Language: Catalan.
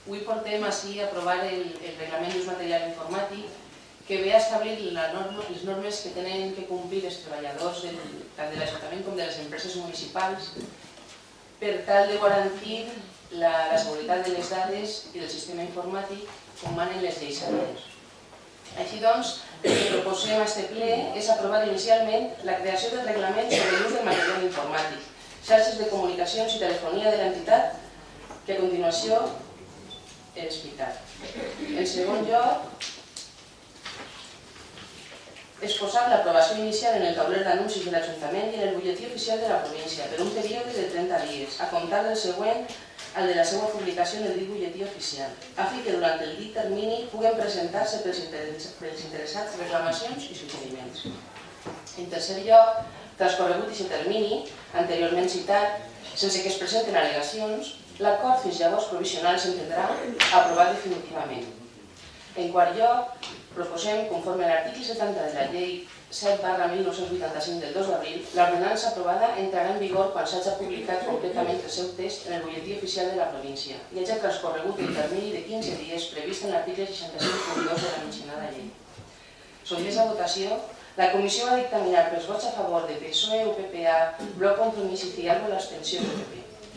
Avui portem així a aprovar el reglament d'ús material informàtic que ve a establir les normes que tenen que complir els treballadors tant de l'Ajuntament com de les empreses municipals per tal de garantir la seguretat de les dades i del sistema informàtic com manen les lleis sanitàries. Així doncs, el que proposem a aquest ple és aprovar inicialment la creació del reglament sobre l'ús del material informàtic, xarxes de comunicacions i telefonia de l'entitat, que a continuació he explicat. En segon lloc, exposar l'aprovació inicial en el tauler d'anuncis de l'Ajuntament i en el butlletí oficial de la província per un període de 30 dies, a comptar del següent al de la seva publicació en el dit butlletí oficial, a fi que durant el dit termini puguen presentar-se pels interessats reclamacions i suggeriments. En tercer lloc, transcorregut aquest termini, anteriorment citat, sense que es presenten al·legacions, l'acord fins llavors provisional s'entendrà aprovat definitivament. En quart lloc, proposem, conforme a l'article 70 de la llei 7/1985 del 2 d'abril, l'ordenança aprovada entrarà en vigor quan s'hagi publicat completament el seu text en el butlletí oficial de la província i hagi transcorregut el termini de 15 dies previst en l'article 65.2 de la mencionada llei. Sotmès a votació, la Comissió va dictaminar pels vots a favor de PSOE, UPPA, Bloc Compromís i Ciar-lo l'abstenció de PP,